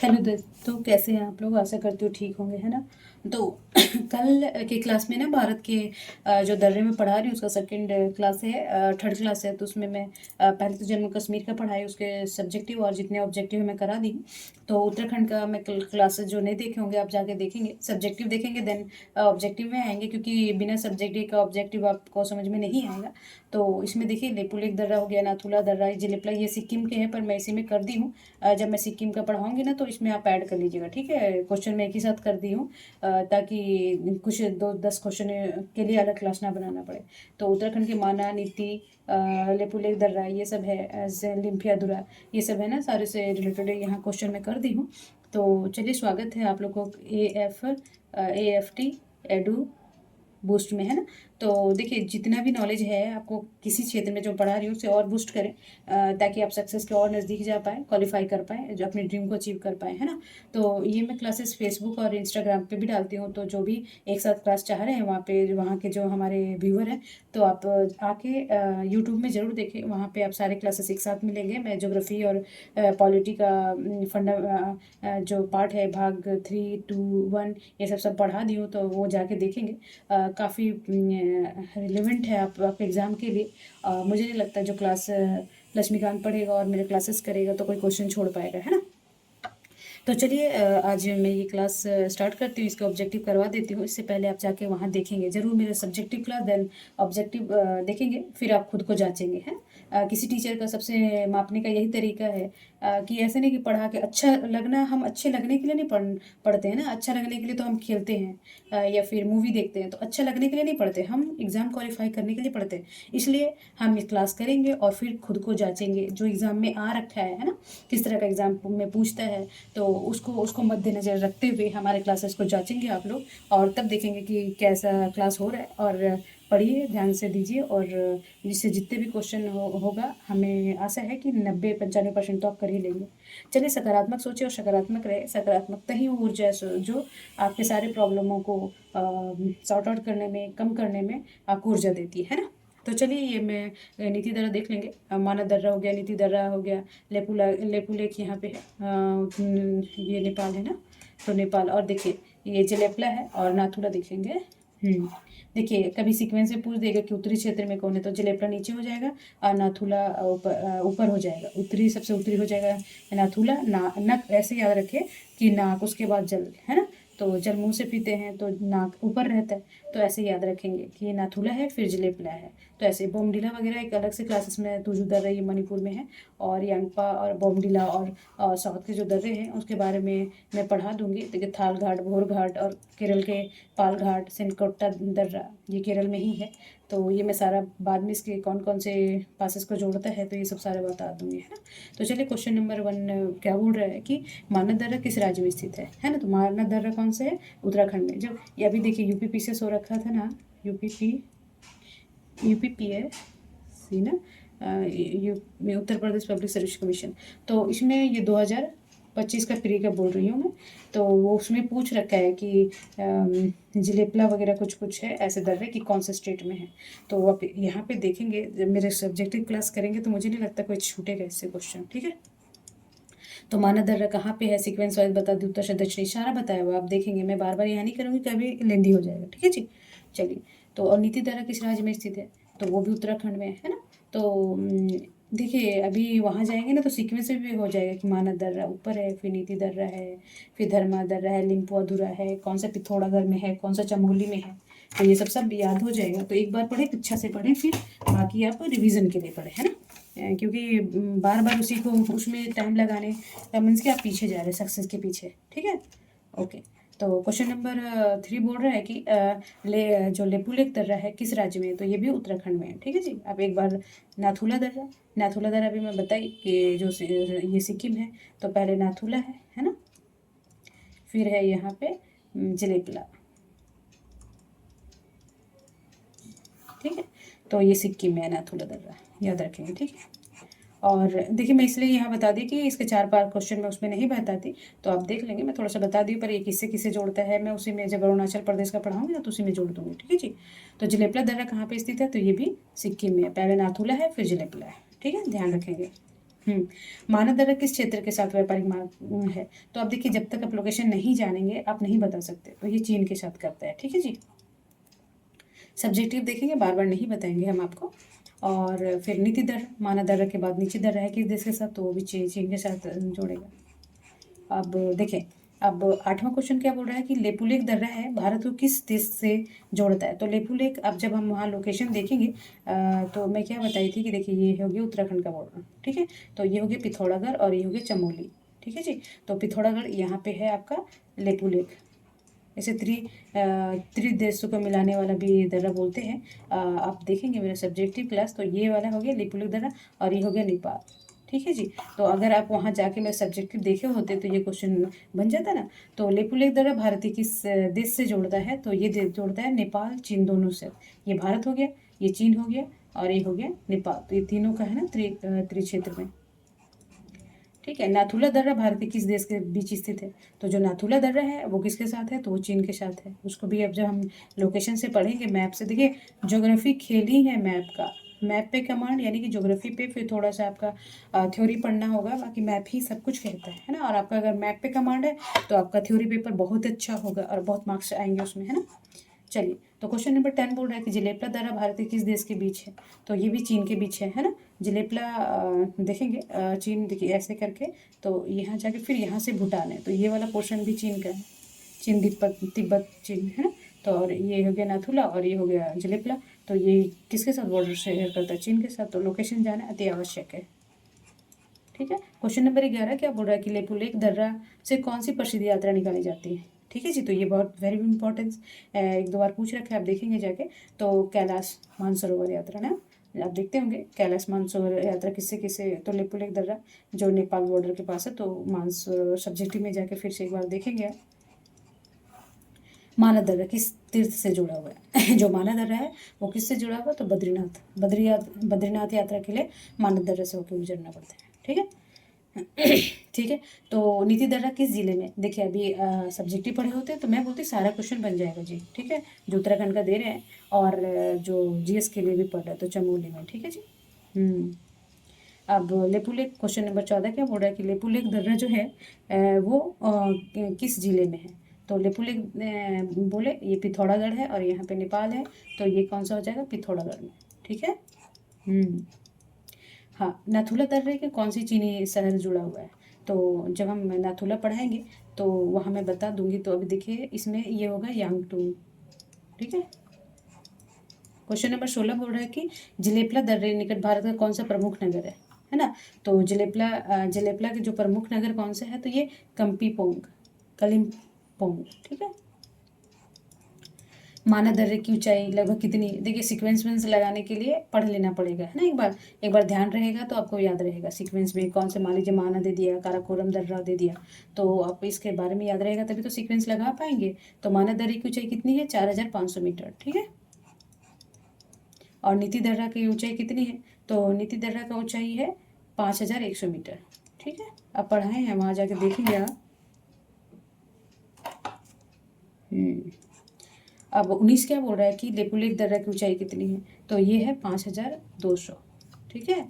Hello दोस्तों, कैसे हैं आप लोग। आशा करती हूँ ठीक होंगे, है ना। तो कल के क्लास में ना भारत के जो दर्रे में पढ़ा रही हूँ उसका सेकंड क्लास है, थर्ड क्लास है। तो उसमें मैं पहले तो जम्मू कश्मीर का पढ़ाई, उसके सब्जेक्टिव और जितने ऑब्जेक्टिव मैं करा दी हूँ। तो उत्तराखंड का मैं क्लासेस जो नहीं देखे होंगे आप जाके देखेंगे, सब्जेक्टिव देखेंगे, देन ऑब्जेक्टिव में आएंगे, क्योंकि बिना सब्जेक्टिव का ऑब्जेक्टिव आपको समझ में नहीं आएगा। तो इसमें देखिए लेपुलेख दर्रा हो गया, नाथुला दर्रा, जिलेपला, ये सिक्किम के हैं, पर मैं इसी में कर दी हूँ। जब मैं सिक्किम का पढ़ाऊंगी ना तो इसमें आप ऐड कर लीजिएगा, ठीक है। क्वेश्चन मैं एक ही साथ कर दी हूँ, ताकि कुछ 2-10 क्वेश्चन के लिए अलग क्लास ना बनाना पड़े। तो उत्तराखंड के माना, नीति, लेपुलेख दर्रा, ये सब है, लिम्फियादुरा, ये सब है ना, सारे से रिलेटेड यहाँ क्वेश्चन मैं कर दी हूँ। तो चलिए, स्वागत है आप लोगों को AFT एडू बूस्ट में, है ना। तो देखिए, जितना भी नॉलेज है आपको किसी क्षेत्र में जो पढ़ा रही हूँ उसे और बूस्ट करें, ताकि आप सक्सेस के और नज़दीक जा पाए, क्वालिफाई कर पाए, जो अपने ड्रीम को अचीव कर पाए, है ना। तो ये मैं क्लासेस फेसबुक और इंस्टाग्राम पे भी डालती हूँ, तो जो भी एक साथ क्लास चाह रहे हैं वहाँ के जो हमारे व्यूअर हैं, तो आप आके यूट्यूब में ज़रूर देखें। वहाँ पे आप सारे क्लासेस एक साथ मिलेंगे। मैं ज्योग्राफी और पॉलिटी का जो पार्ट है, भाग 3, 2, 1, ये सब पढ़ा दी हूँ, तो वो जाके देखेंगे। काफ़ी रिलेवेंट है आपके एग्ज़ाम के लिए। मुझे नहीं लगता जो क्लास लक्ष्मीकांत पढ़ेगा और मेरे क्लासेस करेगा तो कोई क्वेश्चन छोड़ पाएगा, है ना। तो चलिए, आज मैं ये क्लास स्टार्ट करती हूँ, इसका ऑब्जेक्टिव करवा देती हूँ। इससे पहले आप जाके वहाँ देखेंगे ज़रूर मेरे सब्जेक्टिव क्लास, देन ऑब्जेक्टिव देखेंगे, फिर आप खुद को जांचेंगे, है। किसी टीचर का सबसे मापने का यही तरीका है, कि ऐसे नहीं कि पढ़ा के अच्छा लगना, हम अच्छे लगने के लिए नहीं पढ़ते हैं ना। अच्छा लगने के लिए तो हम खेलते हैं, या फिर मूवी देखते हैं। तो अच्छा लगने के लिए नहीं पढ़ते, हम एग्ज़ाम क्वालिफाई करने के लिए पढ़ते हैं। इसलिए हम ये क्लास करेंगे और फिर खुद को जांचेंगे, जो एग्ज़ाम में आ रखा है ना, किस तरह का एग्ज़ाम में पूछता है, तो उसको मद्देनज़र रखते हुए हमारे क्लासेस को जांचेंगे आप लोग, और तब देखेंगे कि कैसा क्लास हो रहा है। और पढ़िए, ध्यान से दीजिए, और जिससे जितने भी क्वेश्चन होगा, हमें आशा है कि 90-95% तो आप कर ही लेंगे। चलिए, सकारात्मक सोचिए और सकारात्मक रहे। सकारात्मकता ही वो ऊर्जा है जो आपके सारे प्रॉब्लमों को सॉर्ट आउट करने में, कम करने में आपको ऊर्जा देती है ना। तो चलिए, ये मैं नीति दर्रा देख लेंगे। माना दर्रा हो गया, नीति दर्रा हो गया, लेपुलेख यहाँ पे है, ये नेपाल है ना। तो नेपाल, और देखिए ये जलेपला है, और नाथुला देखेंगे। देखिए, कभी सीक्वेंस में पूछ देगा कि उत्तरी क्षेत्र में कौन है, तो जलेपला नीचे हो जाएगा और नाथुला ऊपर हो जाएगा। उत्तरी सबसे उत्तरी हो जाएगा नाथुला। नक ऐसे याद रखे कि नाक, उसके बाद जल, है ना। तो जल मुंह से पीते हैं तो नाक ऊपर रहता है, तो ऐसे याद रखेंगे कि ये नाथुला है, फिर जलेपला है। तो ऐसे बोमडिला वगैरह एक अलग से क्लासेस में तुजू दर्रा, ये मणिपुर में है, और यांगपा और बोमडिला और साउथ के जो दर्रे हैं उसके बारे में मैं पढ़ा दूंगी। देखिए, थाल घाट, भोर घाट, और केरल के पाल घाट, सेनकोट्टा दर्रा, ये केरल में ही है। तो ये मैं सारा बाद में इसके कौन कौन से पासेस को जोड़ता है, तो ये सब सारा बता दूंगी, है ना। तो चलिए, क्वेश्चन नंबर 1 क्या बोल रहा है कि मानस दर्रा किस राज्य में स्थित है ना। तो मानस दर्रा कौन से है, उत्तराखंड में। जो ये अभी देखिए यूपी से हो रखा था ना, यूपी है सी ना, Uttar Pradesh public service commission. तो इसमें ये 2025 का प्री का बोल रही हूँ मैं। तो वो उसमें पूछ रखा है कि जिलेपला वगैरह कुछ कुछ है ऐसे दर्रे कि कौन से स्टेट में है। तो आप यहाँ पे देखेंगे, जब मेरे सब्जेक्टिव क्लास करेंगे तो मुझे नहीं लगता कोई छूटेगा इससे क्वेश्चन, ठीक है। तो मानस दर्रा कहाँ पे है, सीक्वेंस वाइज बता दी, उत्तर से दक्षिणी सारा बताया हुआ, आप देखेंगे। मैं बार बार यहाँ नहीं करूँगी, कभी लेंदी हो जाएगा, ठीक है जी। चलिए, तो और नीति दर्रा किस राज्य में स्थित है, तो वो भी उत्तराखंड में है ना। तो देखिए, अभी वहाँ जाएंगे ना तो सीक्वेंस में भी हो जाएगा कि मानस दर्रा ऊपर है, फिर नीति दर्रा है, फिर धर्मा दर्रा है, लिम्पुआधुरा है, कौन सा पिथौरागढ़ में है, कौन सा चमोली में है। तो ये सब याद हो जाएगा। तो एक बार पढ़े, अच्छा से पढ़ें, फिर बाकी आप रिवीजन के लिए पढ़ें, है ना। क्योंकि बार बार उसी को उसमें टाइम लगाने मीन्स कि आप पीछे जा रहे हैं सक्सेस के पीछे, ठीक है। ओके, तो क्वेश्चन नंबर 3 बोल रहा है कि जो लेपुलेख दर्रा है किस राज्य में है, तो ये भी उत्तराखंड में है, ठीक है जी। अब एक बार नाथुला दर्रा भी मैं बताई कि जो ये सिक्किम है, तो पहले नाथुला है ना, फिर है यहाँ पे जलेपला, ठीक है। तो ये सिक्किम में है नाथुला दर्रा, याद रखेंगे, ठीक है। और देखिए, मैं इसलिए यहाँ बता दी कि इसके 4-5 क्वेश्चन मैं उसमें नहीं बताती, तो आप देख लेंगे। मैं थोड़ा सा बता दी, पर ये किससे किससे जोड़ता है मैं उसी में, जब अरुणाचल प्रदेश का पढ़ाऊंगी ना तो उसी में जोड़ दूंगी, ठीक है जी। तो जलेपला दर्रा कहाँ पे स्थित है, तो ये भी सिक्किम में है। पहले नाथुला है, फिर जलेपला है, ठीक है, ध्यान रखेंगे। माना दर्रा किस क्षेत्र के साथ व्यापारिक मार्ग है? तो अब देखिए, जब तक आप लोकेशन नहीं जानेंगे आप नहीं बता सकते, तो ये चीन के साथ करता है। ठीक है जी। सब्जेक्टिव देखेंगे, बार बार नहीं बताएंगे हम आपको। और फिर नीति दर, माना दर्रा के बाद नीचे दर्रा है किस देश के साथ, तो वो भी चीन के साथ जोड़ेगा। अब देखें, अब 8वां क्वेश्चन क्या बोल रहा है कि लेपुलेख दर्रा है भारत को किस देश से जोड़ता है? तो लेपुलेख, अब जब हम वहाँ लोकेशन देखेंगे तो मैं क्या बताई थी कि देखिए ये हो गया उत्तराखंड का बॉर्डर। ठीक है, तो ये हो गया पिथौरागढ़ और ये हो गया चमोली। ठीक है जी। तो पिथौरागढ़ यहाँ पे है आपका लेपुलेख। इसे त्रिदेशों को मिलाने वाला भी दर्रा बोलते हैं। आप देखेंगे मेरा सब्जेक्टिव क्लास, तो ये वाला हो गया लेपुलेख दर्रा और ये हो गया नेपाल। ठीक है जी। तो अगर आप वहाँ जाके मेरे सब्जेक्टिव देखे होते तो ये क्वेश्चन बन जाता ना। तो लेपुलेख दर्रा भारत किस देश से जोड़ता है? तो ये देश जोड़ता है नेपाल चीन दोनों से। ये भारत हो गया, ये चीन हो गया और ये हो गया नेपाल। तो ये तीनों का है ना त्रिक्षेत्र में। ठीक है। नाथुला दर्रा भारत के किस देश के बीच स्थित है? तो जो नाथुला दर्रा है वो किसके साथ है? तो वो चीन के साथ है। उसको भी अब जब हम लोकेशन से पढ़ेंगे, मैप से, देखिए ज्योग्राफी खेल ही है मैप का। मैप पे कमांड, यानी कि ज्योग्राफी पे फिर थोड़ा सा आपका थ्योरी पढ़ना होगा, बाकी मैप ही सब कुछ कहता है ना। और आपका अगर मैप पे कमांड है तो आपका थ्योरी पेपर बहुत अच्छा होगा और बहुत मार्क्स आएंगे उसमें, है ना। चलिए, तो क्वेश्चन नंबर 10 बोल रहा है कि जलेपला दर्रा भारत के किस देश के बीच है? तो ये भी चीन के बीच है ना। जलेपला देखेंगे, चीन, देखिए ऐसे करके, तो यहाँ जाके फिर यहाँ से भूटान है, तो ये वाला पोर्शन भी चीन का है। चीन तिब्बत चीन, है ना। तो और ये हो गया नाथुला और ये हो गया जलेपला। तो ये किसके साथ बॉर्डर शेयर करता है? चीन के साथ। तो लोकेशन जाना अति आवश्यक है। ठीक है। क्वेश्चन नंबर 11 क्या बोल रहा है कि लेपुलेख दर्रा से कौन सी प्रसिद्ध यात्रा निकाली जाती है? ठीक है जी। तो ये बहुत वेरी इंपॉर्टेंस, एक दो बार पूछ रखा है, आप देखेंगे जाके। तो कैलाश मानसरोवर यात्रा ना, आप देखते होंगे कैलाश मानसरोवर यात्रा किससे किससे, तो लेपुलेख दर्रा जो नेपाल बॉर्डर के पास है, तो मानसरोवर सब्जेक्टिव में जाके फिर से एक बार देखेंगे। माना दर्रा किस तीर्थ से जुड़ा हुआ है? जो माना दर्रा है वो किससे जुड़ा हुआ? तो बद्रीनाथ यात्रा के लिए माना दर्रा से होकर गुजरना पड़ता है। ठीक है। ठीक है। तो नीति दर्रा किस जिले में? देखिए अभी सब्जेक्टिव पढ़े होते हैं तो मैं बोलती सारा क्वेश्चन बन जाएगा जी। ठीक है, जो उत्तराखंड का दे रहे हैं और जो जीएस के लिए भी पढ़ रहे हैं, तो चमोली में। ठीक है जी। अब लेपुलेख, क्वेश्चन नंबर 14 क्या बोल रहा है कि लेपुलेख दर्रा जो है वो किस जिले में है? तो लेपुलेख बोले ये पिथौरागढ़ है और यहाँ पे नेपाल है, तो ये कौन सा हो जाएगा? पिथौरागढ़ में। ठीक है। हाँ, नाथुला दर्रे के कौन सी चीनी शहर जुड़ा हुआ है? तो जब हम नाथुला पढ़ाएंगे तो वहाँ मैं बता दूंगी। तो अभी देखिए इसमें ये होगा यांगटूंग। ठीक है। क्वेश्चन नंबर 16 बोल रहा है कि जलेपला दर्रे निकट भारत का कौन सा प्रमुख नगर है ना। तो जलेपला के जो प्रमुख नगर कौन सा है? तो ये कलिम्पोंग। ठीक है। माना दर्रे की ऊंचाई लगभग कितनी? देखिए सीक्वेंस में लगाने के लिए पढ़ लेना पड़ेगा, है ना। एक बार ध्यान रहेगा तो आपको याद रहेगा सीक्वेंस में कौन से, मान लीजिए माना दे दिया, काराकोरम दर्रा दे दिया, तो आप इसके बारे में याद रहेगा तभी तो सीक्वेंस लगा पाएंगे। तो माना दर्रे की ऊंचाई कितनी है? 4500 मीटर। ठीक है। और नीति दर्रा की ऊंचाई कितनी है? तो नीति दर्रा का ऊंचाई है 5100 मीटर। ठीक है। अब पढ़ाए हैं, वहाँ जाके देखेंगे आप। अब 19 क्या बोल रहा है कि लेपुलेख दर्रा की ऊंचाई कितनी है? तो ये है 5200। ठीक है।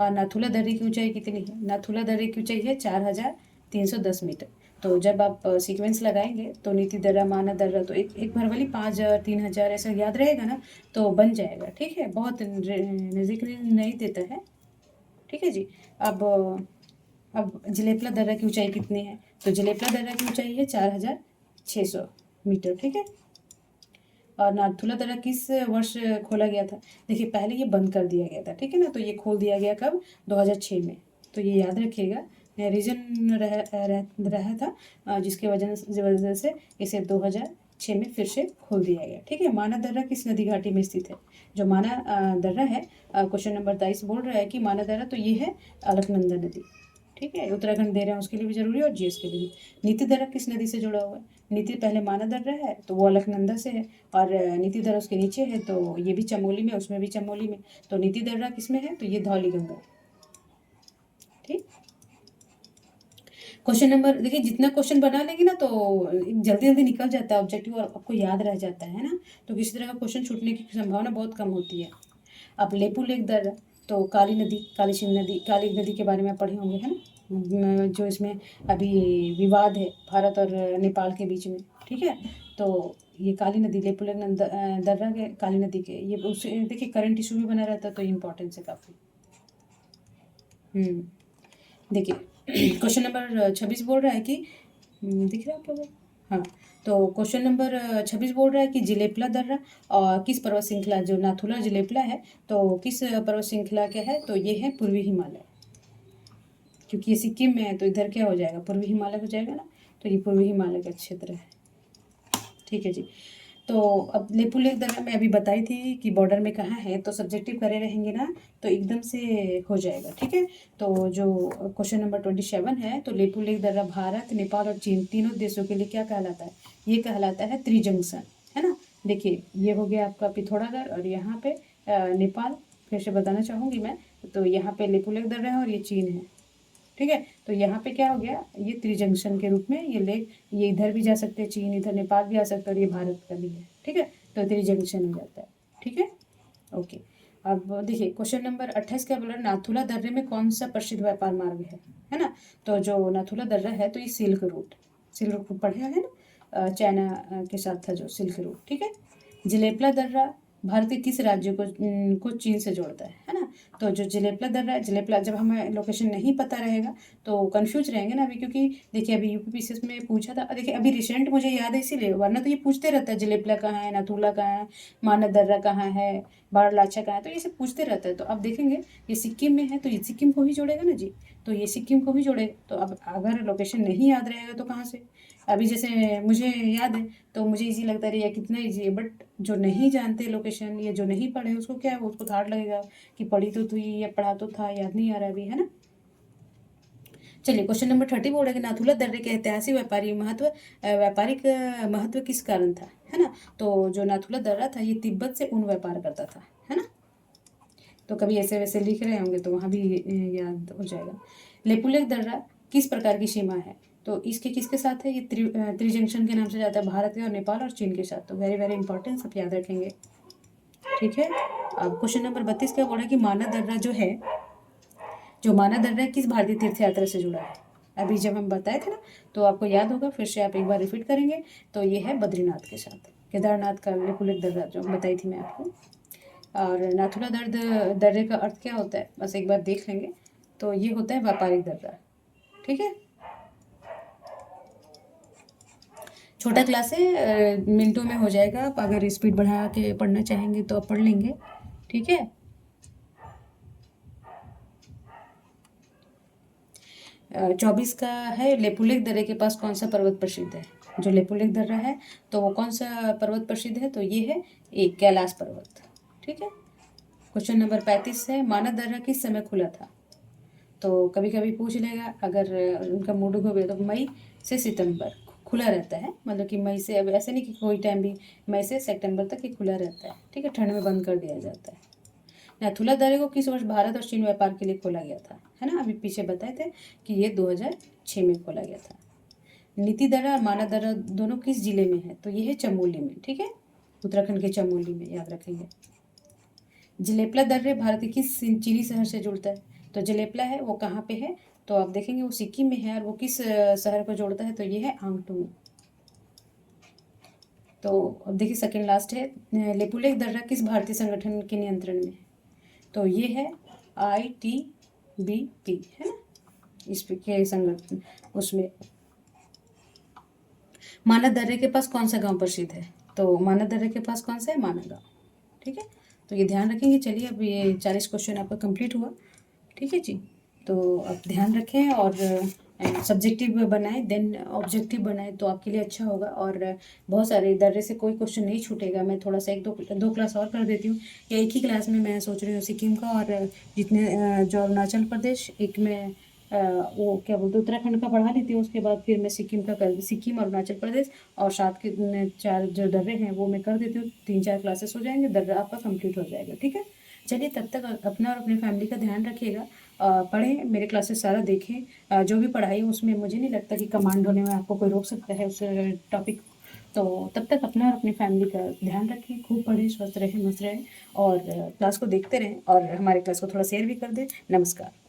और नाथुला दर्रे की ऊंचाई कितनी है? नाथुला दर्रे की ऊंचाई है 4310 मीटर। तो जब आप सीक्वेंस लगाएंगे तो नीति दर्रा, माना दर्रा, तो एक बार वाली 5000 3000 ऐसा याद रहेगा ना, तो बन जाएगा। ठीक है, बहुत नज़दीक नहीं देता है। ठीक है जी। अब जलेपला दर्रा की ऊंचाई कितनी है? तो जलेपला दर्रा की ऊंचाई है 4600 मीटर। ठीक है। और नाथुला दर्रा किस वर्ष खोला गया था? देखिए पहले ये बंद कर दिया गया था, ठीक है ना। तो ये खोल दिया गया कब? 2006 में। तो ये याद रखिएगा, रीजन रहा था जिसके वजह से इसे 2006 में फिर से खोल दिया गया। ठीक है। माना दर्रा किस नदी घाटी में स्थित है? जो माना दर्रा है, क्वेश्चन नंबर 23 बोल रहा है कि माना दर्रा, तो ये है अलकनंदा नदी। ठीक है, उत्तराखंड दे रहे हैं उसके लिए भी जरूरी है और जीएस के लिए भी। नीति दर्रा किस नदी से जुड़ा हुआ है? नीति पहले माना दर्रा है तो वो अलकनंदा से है, और नीति दर्रा उसके नीचे है तो ये भी चमोली में, उसमें भी चमोली में। तो नीति दर्रा किस में है? तो ये धौलीगंगा। ठीक। क्वेश्चन नंबर, देखिए जितना क्वेश्चन बना लेंगे ना तो जल्दी जल्दी निकल जाता है ऑब्जेक्टिव और आपको याद रह जाता है ना। तो किसी तरह का क्वेश्चन छूटने की संभावना बहुत कम होती है। अब लेपुलेख दर्रा, तो काली नदी, काली नदी के बारे में पढ़े होंगे, है ना, जो इसमें अभी विवाद है भारत और नेपाल के बीच में, ठीक है। तो ये काली नदी, लेपुलेक दर्रा के काली नदी के, ये उस देखिए करंट इशू भी बना रहता है, तो इम्पोर्टेंस है काफ़ी। देखिए क्वेश्चन नंबर 26 बोल रहा है कि दिख रहा है आप लोगों को? हाँ, तो क्वेश्चन नंबर 26 बोल रहा है कि जिलेपला दर्रा और किस पर्वत श्रृंखला, जो नाथुला जिलेपला है, तो किस पर्वत श्रृंखला के है, तो ये है पूर्वी हिमालय। क्योंकि ये सिक्किम में है तो इधर क्या हो जाएगा, पूर्वी हिमालय हो जाएगा ना, तो ये पूर्वी हिमालय का क्षेत्र है, ठीक है जी। तो अब लेपुलेक दर्रा मैं अभी बताई थी कि बॉर्डर में कहाँ है, तो सब्जेक्टिव करे रहेंगे ना तो एकदम से हो जाएगा, ठीक है। तो जो क्वेश्चन नंबर 27 है, तो लेपुलेक दर्रा भारत, नेपाल और चीन तीनों देशों के लिए क्या कहलाता है, ये कहलाता है त्रिजंक्शन, है ना। देखिए ये हो गया आपका पिथौरागढ़ और यहाँ पे नेपाल, फिर से बताना चाहूँगी मैं, तो यहाँ पे लेपुलेक दर्रा है और ये चीन है, ठीक है। तो यहाँ पे क्या हो गया, ये त्रिजंक्शन के रूप में ये लेक, ये इधर भी जा सकते हैं चीन, इधर नेपाल भी आ सकता है और ये भारत का भी है, ठीक है। तो त्रिजंक्शन हो जाता है, ठीक है, ओके। अब देखिए क्वेश्चन नंबर 28 क्या बोल रहा है, नाथुला दर्रे में कौन सा प्रसिद्ध व्यापार मार्ग है ना। तो जो नाथुला दर्रा है, तो ये सिल्क रूट पढ़े है ना, चाइना के साथ था जो सिल्क रूट, ठीक है। जिलेपला दर्रा भारत के किस राज्य को चीन से जोड़ता है ना। तो जो जिलेपला दर्रा, जिलेपला, जब हमें लोकेशन नहीं पता रहेगा तो कंफ्यूज रहेंगे ना अभी, क्योंकि देखिए अभी यूपीपीसीएस में पूछा था, देखिए अभी रिसेंट मुझे याद है इसीलिए, वरना तो ये पूछते रहता है जिलेपला कहाँ है, नाथुला कहाँ है, मानस दर्रा कहाँ है, बारलाचा कहाँ है, तो ये सब पूछते रहता है। तो अब देखेंगे ये सिक्किम में है, तो ये सिक्किम को ही जोड़ेगा ना जी, तो ये सिक्किम को ही जोड़ेगा। तो अब अगर लोकेशन नहीं याद रहेगा तो कहाँ से, अभी जैसे मुझे याद है तो मुझे इजी लगता है, या कितना इजी है, बट जो नहीं जानते लोकेशन या जो नहीं पढ़े उसको क्या है, उसको हार्ड लगेगा कि पढ़ी तो थी या पढ़ा तो था, याद नहीं आ रहा अभी, है ना। चलिए क्वेश्चन नंबर 30 बोल रहा है कि नाथुला दर्रे के ऐतिहासिक व्यापारिक महत्व किस कारण था, है ना। तो जो नाथुला दर्रा था, ये तिब्बत से ऊन व्यापार करता था, है ना। तो कभी ऐसे वैसे लिख रहे होंगे तो वहाँ भी याद हो जाएगा। लेपुलेक दर्रा किस प्रकार की सीमा है, तो इसके किसके साथ है, ये त्रिजंक्शन के नाम से जाता है, भारत के और नेपाल और चीन के साथ। तो वेरी वेरी इंपॉर्टेंट, सब याद रखेंगे, ठीक है। अब क्वेश्चन नंबर 32 क्या बोल रहा है कि मानस दर्रा जो मानस दर्रा किस भारतीय तीर्थ यात्रा से जुड़ा है। अभी जब हम बताए थे ना तो आपको याद होगा, फिर से आप एक बार रिपीट करेंगे, तो ये है बद्रीनाथ के साथ, केदारनाथ का लेपुलेक दर्रा जो बताई थी मैं आपको। और नाथुला दर्रे का अर्थ क्या होता है, बस एक बार देख लेंगे, तो ये होता है व्यापारिक दर्रा, ठीक है। छोटा क्लास है, मिनटों में हो जाएगा, आप अगर स्पीड बढ़ा के पढ़ना चाहेंगे तो आप पढ़ लेंगे, ठीक है। 24 का है, लेपुलेक दर्रे के पास कौन सा पर्वत प्रसिद्ध है। जो लेपुलेक दर्रा है तो वो कौन सा पर्वत प्रसिद्ध है, तो ये है एक कैलाश पर्वत, ठीक है। क्वेश्चन नंबर 35 है, मानस दर्रा किस समय खुला था। तो कभी कभी पूछ लेगा, अगर उनका मूड हो गया तो मई से सितंबर खुला रहता है, मतलब कि मई से, अब ऐसे नहीं कि कोई टाइम भी, मई से सितंबर तक ये खुला रहता है, ठीक है, ठंड में बंद कर दिया जाता है। नाथुला दर्रे को किस वर्ष भारत और चीन व्यापार के लिए खोला गया था, है ना, अभी पीछे बताए थे कि ये 2006 में खोला गया था। नीति दर्रा और मानस दर्रा दोनों किस जिले में है, तो ये है चमोली में, ठीक है, उत्तराखंड के चमोली में, याद रखेंगे। जिलेपला दर्रे भारत के किस चीनी शहर से जुड़ता है, तो जिलेपला है वो कहाँ पे है, तो आप देखेंगे वो सिक्किम में है, और वो किस शहर को जोड़ता है, तो ये है आंगटू। तो अब देखिए सेकंड लास्ट है, लेपुलेक दर्रा किस भारतीय संगठन के नियंत्रण में है, तो ये है ITBP, है ना, इस के संगठन उसमें। मानस दर्रे के पास कौन सा गांव प्रसिद्ध है, तो मानस दर्रे के पास कौन सा है, माना गांव, ठीक है। तो ये ध्यान रखेंगे। चलिए अब ये 40 क्वेश्चन आपका कंप्लीट हुआ, ठीक है जी। तो आप ध्यान रखें और सब्जेक्टिव बनाए देन ऑब्जेक्टिव बनाए तो आपके लिए अच्छा होगा। और बहुत सारे दर्रे से कोई क्वेश्चन नहीं छूटेगा। मैं थोड़ा सा एक दो क्लास और कर देती हूँ, या एक ही क्लास में मैं सोच रही हूँ सिक्किम का, और जितने जो अरुणाचल प्रदेश, एक में वो क्या बोलते उत्तराखंड का पढ़ा लेती हूँ, उसके बाद फिर मैं सिक्किम का कर, सिक्किम अरुणाचल प्रदेश और साथ के 4 जो दर्रे हैं वो मैं कर देती हूँ। 3-4 क्लासेस हो जाएंगे, दर्रा आपका कंप्लीट हो जाएगा, ठीक है। चलिए तब तक अपना और अपने फैमिली का ध्यान रखिएगा। पढ़ें, मेरे क्लासेस सारा देखें, जो भी पढ़ाई उसमें मुझे नहीं लगता कि कमांड होने में आपको कोई रोक सकता है उस टॉपिक तो तब तक अपना और अपनी फैमिली का ध्यान रखें, खूब पढ़ें, स्वस्थ रहें, मस्त रहें और क्लास को देखते रहें और हमारे क्लास को थोड़ा शेयर भी कर दें। नमस्कार।